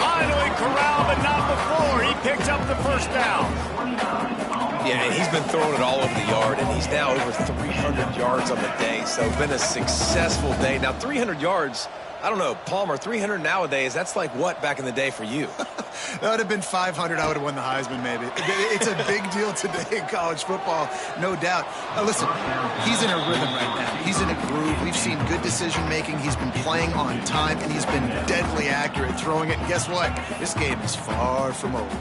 Finally corralled, but not before. He picks up the first down. Yeah, and he's been throwing it all over the yard, and he's now over 300 yards on the day. So it's been a successful day. Now, 300 yards, I don't know, Palmer, 300 nowadays, that's like what back in the day for you? That would have been 500. I would have won the Heisman, maybe. It's a big deal today in college football, no doubt. Listen, he's in a rhythm right now. He's in a groove. We've seen good decision-making. He's been playing on time, and he's been deadly accurate throwing it. And guess what? This game is far from over.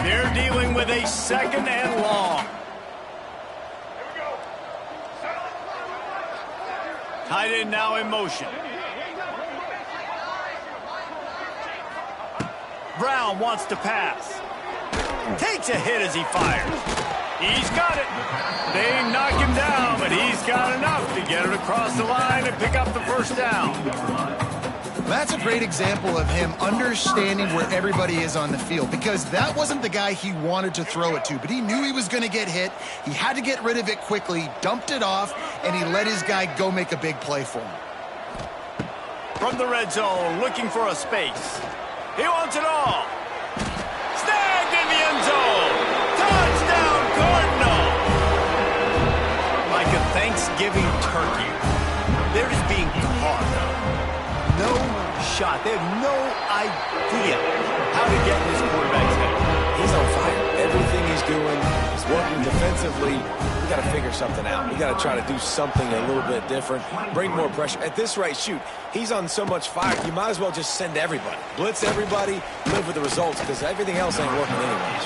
They're dealing with a second and long. Tight end now in motion. Brown wants to pass. Takes a hit as he fires. He's got it. They knock him down, but he's got enough to get it across the line and pick up the first down. That's a great example of him understanding where everybody is on the field, because that wasn't the guy he wanted to throw it to, but he knew he was going to get hit. He had to get rid of it quickly, dumped it off, and he let his guy go make a big play for him. From the red zone, looking for a space. He wants it all. Snagged in the end zone. Touchdown, Cardinal. Like a Thanksgiving turkey. They're just being caught. No shot. They have no idea how to get in this quarterback's head. He's on fire. Everything he's doing is working defensively. We got to figure something out. We got to try to do something a little bit different, bring more pressure. At this rate, shoot, he's on so much fire, you might as well just send everybody. Blitz everybody, live with the results, because everything else ain't working anyways.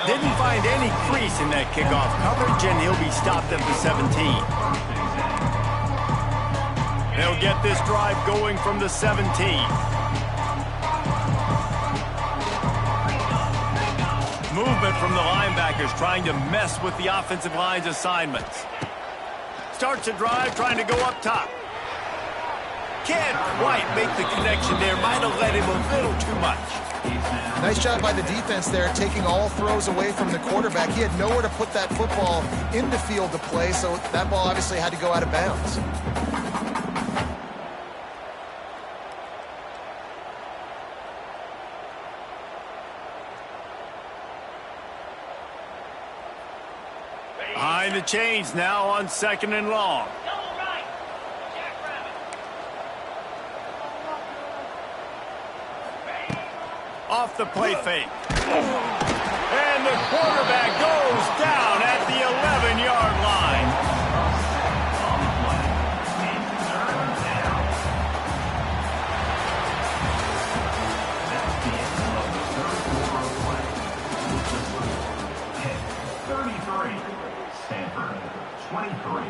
Didn't find any crease in that kickoff coverage, and he'll be stopped at the 17. They'll get this drive going from the 17. Movement from the linebackers trying to mess with the offensive line's assignments. Starts a drive trying to go up top. Can't quite make the connection there. Might have let him a little too much. Nice job by the defense there, taking all throws away from the quarterback. He had nowhere to put that football in the field to play, so that ball obviously had to go out of bounds. Behind the chains now on second and long. Off the play fake. And the quarterback goes down at the 11-yard line. Stanford, 23.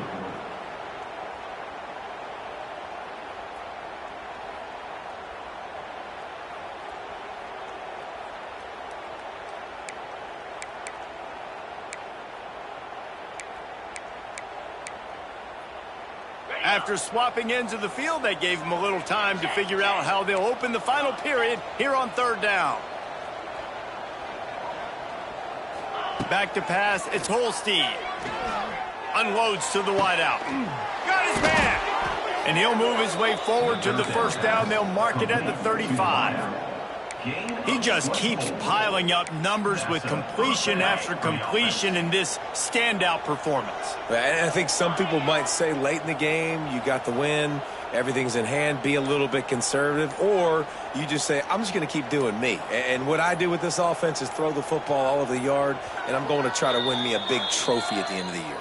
After swapping ends of the field, that gave them a little time to figure out how they'll open the final period here on third down. Back to pass, it's Holstein. Unloads to the wideout. Got his man! And he'll move his way forward to the first down. They'll mark it at the 35. He just keeps piling up numbers with completion after completion in this standout performance. And I think some people might say late in the game, you got the win, everything's in hand, be a little bit conservative, or you just say, I'm just going to keep doing me. And what I do with this offense is throw the football all over the yard, and I'm going to try to win me a big trophy at the end of the year.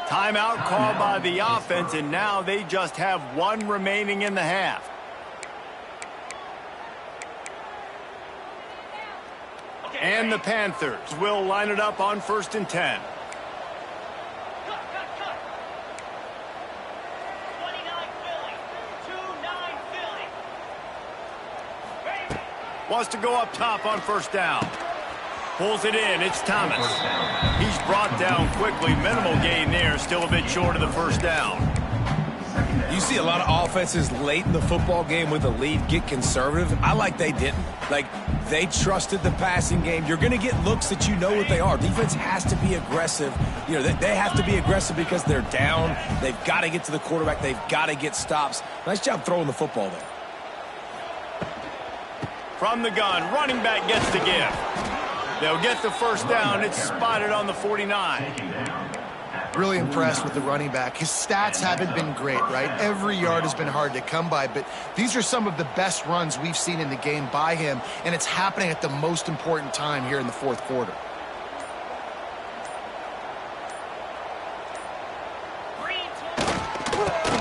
Timeout called by the offense, and now they just have one remaining in the half. And the Panthers will line it up on 1st and 10. Wants to go up top on first down. Pulls it in. It's Thomas. He's brought down quickly. Minimal gain there. Still a bit short of the first down. You see a lot of offenses late in the football game with a lead get conservative. I like they didn't. Like, they trusted the passing game. You're going to get looks that you know what they are. Defense has to be aggressive. You know, they have to be aggressive because they're down. They've got to get to the quarterback. They've got to get stops. Nice job throwing the football there. From the gun, running back gets the give. They'll get the first down. It's spotted on the 49. Really impressed with the running back. His stats haven't been great, right? Every yard has been hard to come by, but these are some of the best runs we've seen in the game by him, and it's happening at the most important time here in the fourth quarter.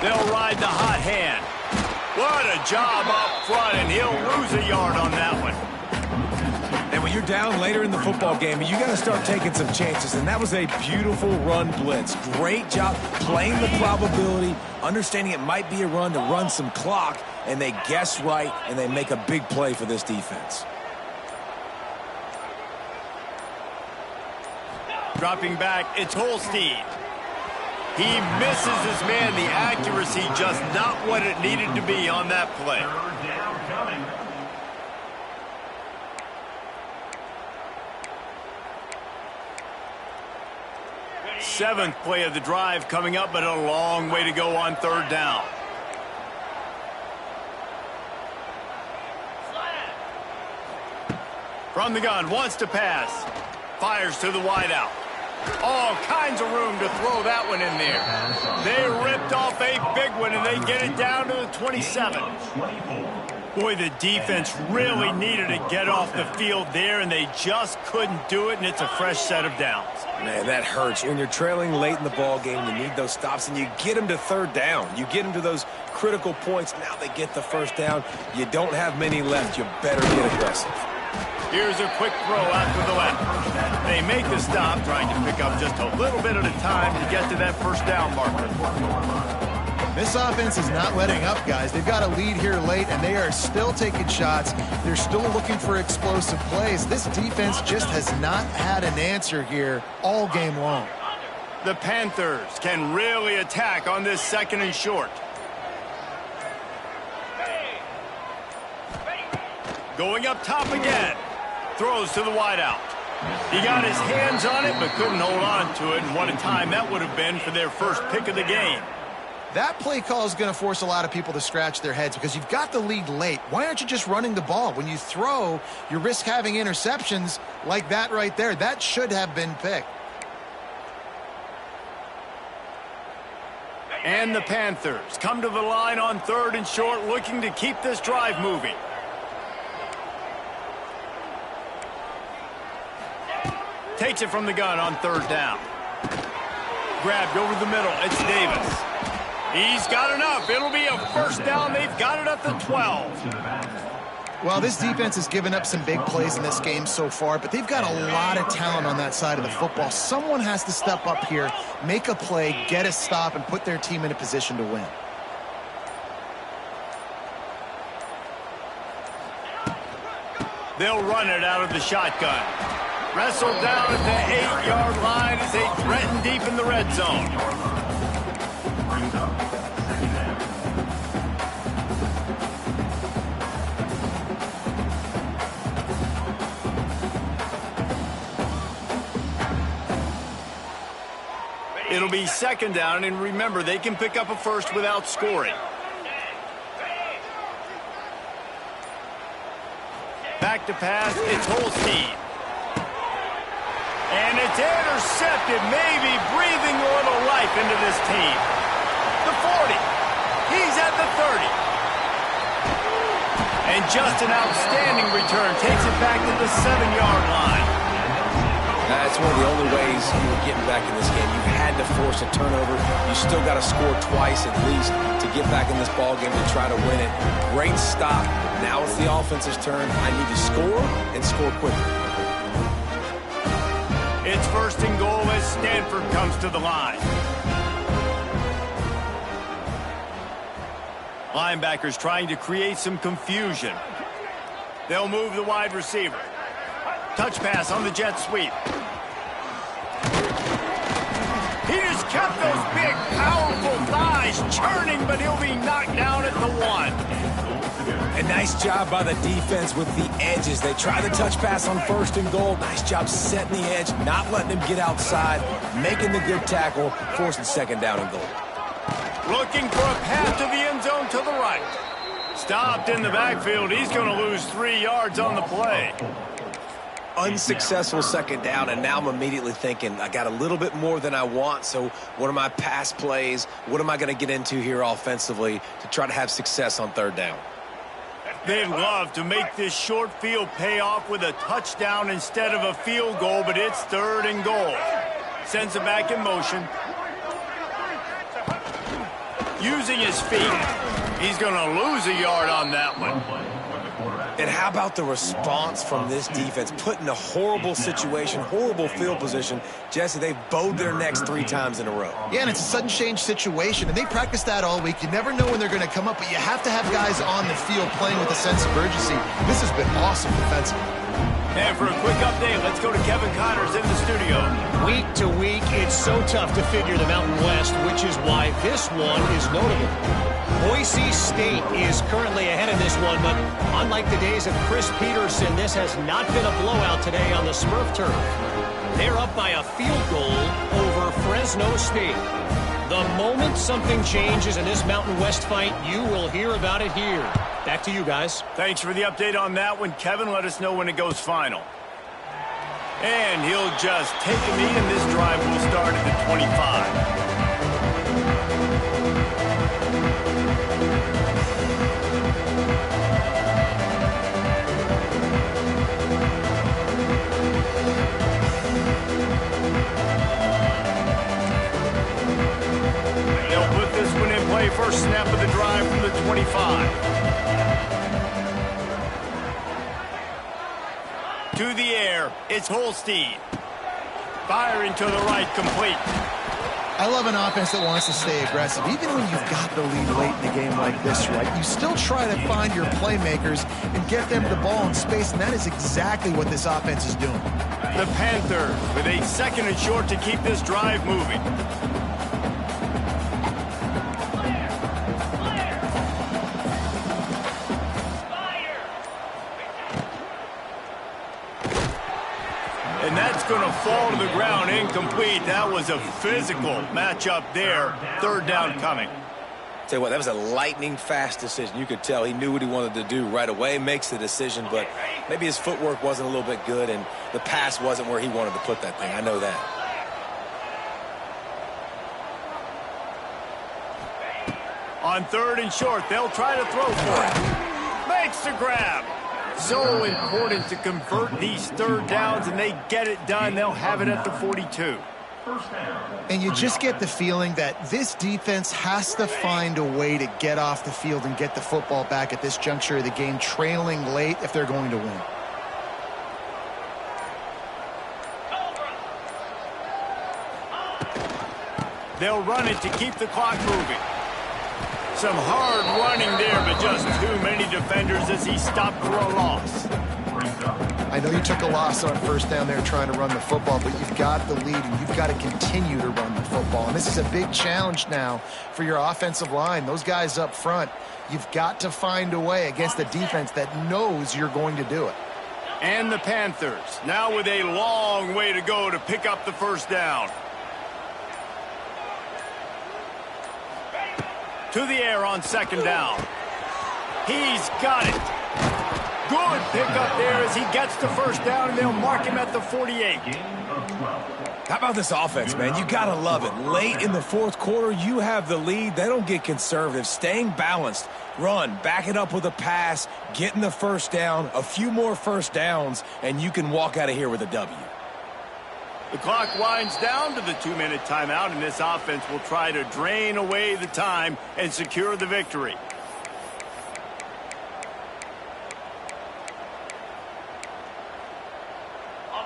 They'll ride the hot hand. What a job up front, and he'll lose a yard on that one. And when you're down later in the football game, you got to start taking some chances, and that was a beautiful run blitz. Great job playing the probability, understanding it might be a run to run some clock, and they guess right, and they make a big play for this defense. Dropping back, it's Holstein. He misses his man. The accuracy just not what it needed to be on that play. Third down coming. Seventh play of the drive coming up, but a long way to go on third down. From the gun, wants to pass. Fires to the wideout. All kinds of room to throw that one in there. They ripped off a big one, and they get it down to the 27. Boy, the defense really needed to get off the field there, and they just couldn't do it, and it's a fresh set of downs. Man, that hurts. When you're trailing late in the ball game, you need those stops, and you get them to third down. You get them to those critical points. Now they get the first down. You don't have many left. You better get aggressive. Here's a quick throw out to the left. They make the stop, trying to pick up just a little bit at a time to get to that first down marker. This offense is not letting up, guys. They've got a lead here late, and they are still taking shots. They're still looking for explosive plays. This defense just has not had an answer here all game long. The Panthers can really attack on this second and short. Going up top again. Throws to the wideout. He got his hands on it, but couldn't hold on to it, and what a time that would have been for their first pick of the game. That play call is going to force a lot of people to scratch their heads because you've got the lead late. Why aren't you just running the ball? When you throw, you risk having interceptions like that right there. That should have been picked. And the Panthers come to the line on third and short, looking to keep this drive moving. Takes it from the gun on third down. Grabbed over the middle. It's Davis. He's got enough. It'll be a first down. They've got it at the 12. Well, this defense has given up some big plays in this game so far, but they've got a lot of talent on that side of the football. Someone has to step up here, make a play, get a stop, and put their team in a position to win. They'll run it out of the shotgun. Wrestled down at the 8-yard line as they threaten deep in the red zone. It'll be second down, and remember, they can pick up a first without scoring. Back to pass, it's Holstein. And it's intercepted, maybe breathing a little life into this team. The 40. He's at the 30. And just an outstanding return. Takes it back to the 7-yard line. That's one of the only ways you were getting back in this game. You had to force a turnover. You still got to score twice at least to get back in this ball game to try to win it. Great stop. Now it's the offense's turn. I need to score and score quickly. It's first and goal as Stanford comes to the line. Linebackers trying to create some confusion. They'll move the wide receiver. Touch pass on the jet sweep. He just kept those big, powerful thighs churning, but he'll be knocked down at the 1. A nice job by the defense with the edges. They try the touch pass on first and goal. Nice job setting the edge, not letting him get outside, making the good tackle, forcing second down and goal. Looking for a path to the end zone to the right. Stopped in the backfield. He's going to lose 3 yards on the play. Unsuccessful second down, and now I'm immediately thinking, I got a little bit more than I want, so what are my pass plays? What am I going to get into here offensively to try to have success on third down? They'd love to make this short field pay off with a touchdown instead of a field goal, but it's third and goal. Sends it back in motion. Using his feet. He's going to lose a yard on that one. And how about the response from this defense? Put in a horrible situation, horrible field position. Jesse, they've bowed their necks 3 times in a row. Yeah, and it's a sudden change situation, and they practice that all week. You never know when they're going to come up, but you have to have guys on the field playing with a sense of urgency. This has been awesome defensively. And for a quick update, let's go to Kevin Connors in the studio. Week to week, it's so tough to figure the Mountain West, which is why this one is notable. Boise State is currently ahead in this one, but unlike the days of Chris Peterson, this has not been a blowout today on the Smurf turf. They're up by a field goal over Fresno State. The moment something changes in this Mountain West fight, you will hear about it here. Back to you guys. Thanks for the update on that one, Kevin. Let us know when it goes final. And he'll just take a knee, and this drive will start at the 25. First snap of the drive from the 25. To the air, it's Holstein. Firing to the right, complete. I love an offense that wants to stay aggressive. Even when you've got the lead late in a game like this, right, you still try to find your playmakers and get them the ball in space, and that is exactly what this offense is doing. The Panthers with a second and short to keep this drive moving. And that's going to fall to the ground, incomplete. That was a physical matchup there. Third down coming. Tell you what, that was a lightning-fast decision. You could tell he knew what he wanted to do right away, makes the decision, but maybe his footwork wasn't a little bit good, and the pass wasn't where he wanted to put that thing. I know that. On third and short, they'll try to throw for it. Makes the grab. So important to convert these third downs, and they get it done. They'll have it at the 42. And you just get the feeling that this defense has to find a way to get off the field and get the football back at this juncture of the game, trailing late if they're going to win. They'll run it to keep the clock moving. Some hard running there, but just too many defenders as he stopped for a loss. I know you took a loss on first down there trying to run the football, but you've got the lead, and you've got to continue to run the football. And this is a big challenge now for your offensive line. Those guys up front, you've got to find a way against a defense that knows you're going to do it. And the Panthers, now with a long way to go to pick up the first down. To the air on second down. He's got it. Good pickup there as he gets the first down, and they'll mark him at the 48. How about this offense, man? You got to love it. Late in the fourth quarter, you have the lead. They don't get conservative. Staying balanced. Run, back it up with a pass, getting the first down, a few more first downs, and you can walk out of here with a W. The clock winds down to the 2-minute timeout, and this offense will try to drain away the time and secure the victory.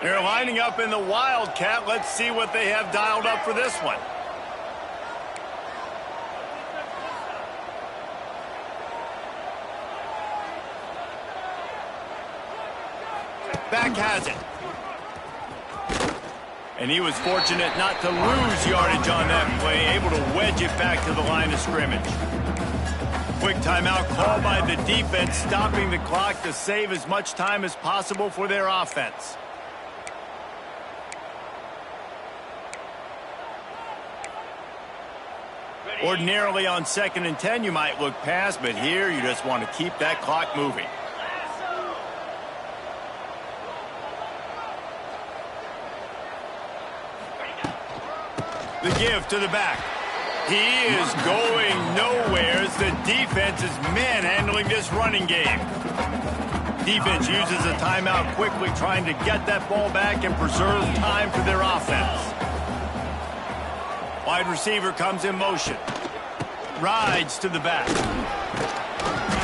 They're lining up in the Wildcat. Let's see what they have dialed up for this one. Back has it. And he was fortunate not to lose yardage on that play, able to wedge it back to the line of scrimmage. Quick timeout called by the defense, stopping the clock to save as much time as possible for their offense. Ordinarily on 2nd and 10, you might look past, but here you just want to keep that clock moving. The give to the back. He is going nowhere as the defense is manhandling this running game. Defense uses a timeout quickly, trying to get that ball back and preserve time for their offense. Wide receiver comes in motion. Rides to the back.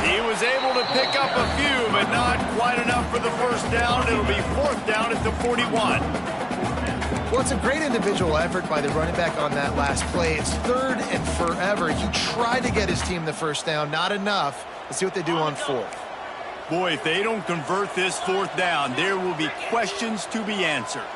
He was able to pick up a few, but not quite enough for the first down. It'll be 4th down at the 41. Well, it's a great individual effort by the running back on that last play. It's 3rd and forever. He tried to get his team the first down. Not enough. Let's see what they do on 4th. Boy, if they don't convert this 4th down, there will be questions to be answered.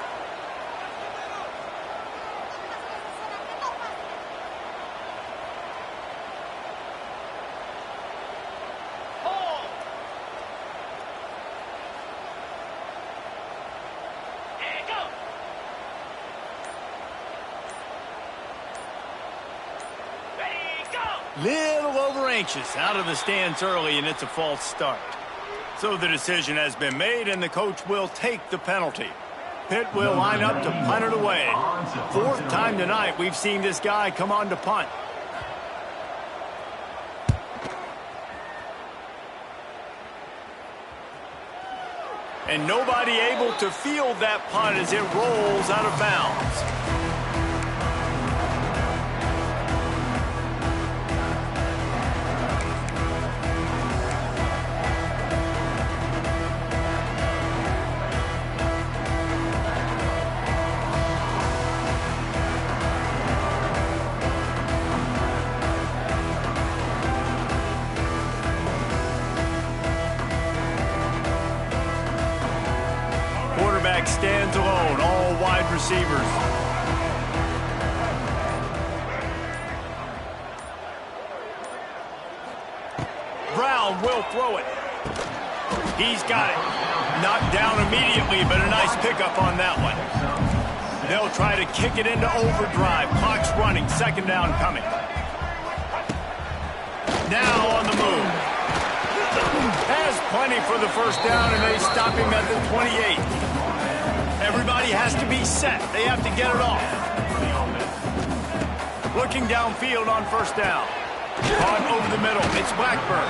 Little over anxious, out of the stance early, and it's a false start. So the decision has been made, and the coach will take the penalty. Pitt will line up to punt it away. 4th time tonight we've seen this guy come on to punt. And nobody able to field that punt as it rolls out of bounds. Stands alone, all wide receivers. Brown will throw it. He's got it. Knocked down immediately, but a nice pickup on that one. They'll try to kick it into overdrive. Clock's running, 2nd down coming. Now on the move. Has plenty for the first down, and they stop him at the 28. Everybody has to be set. They have to get it off. Looking downfield on 1st down. On over the middle. It's Blackburn.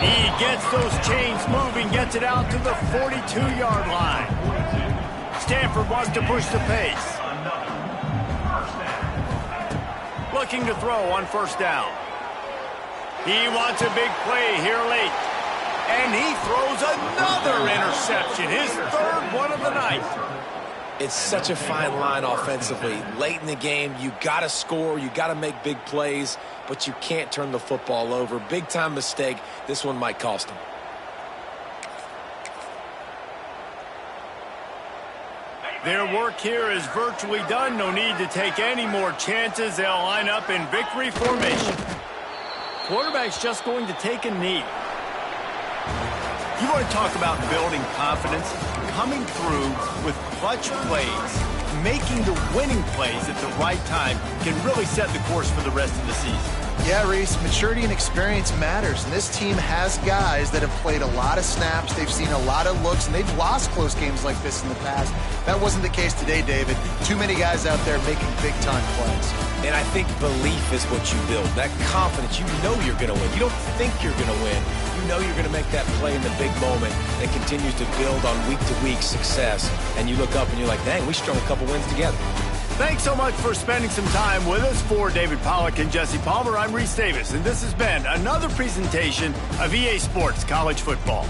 He gets those chains moving, gets it out to the 42-yard line. Stanford wants to push the pace. Looking to throw on 1st down. He wants a big play here late. And he throws another interception, his 3rd one of the night. It's such a fine line offensively. Late in the game, you got to score, you got to make big plays, but you can't turn the football over. Big-time mistake. This one might cost him. Their work here is virtually done. No need to take any more chances. They'll line up in victory formation. Quarterback's just going to take a knee. You want to talk about building confidence? Coming through with clutch plays. making the winning plays at the right time can really set the course for the rest of the season. Yeah, Reese, maturity and experience matters, and this team has guys that have played a lot of snaps, they've seen a lot of looks, and they've lost close games like this in the past. That wasn't the case today, David. Too many guys out there making big-time plays. And I think belief is what you build. That confidence, you know you're going to win. You don't think you're going to win. You know you're going to make that play in the big moment that continues to build on week-to-week success. And you look up and you're like, dang, we strung a couple wins together. Thanks so much for spending some time with us. For David Pollack and Jesse Palmer, I'm Reese Davis, and this has been another presentation of EA Sports College Football.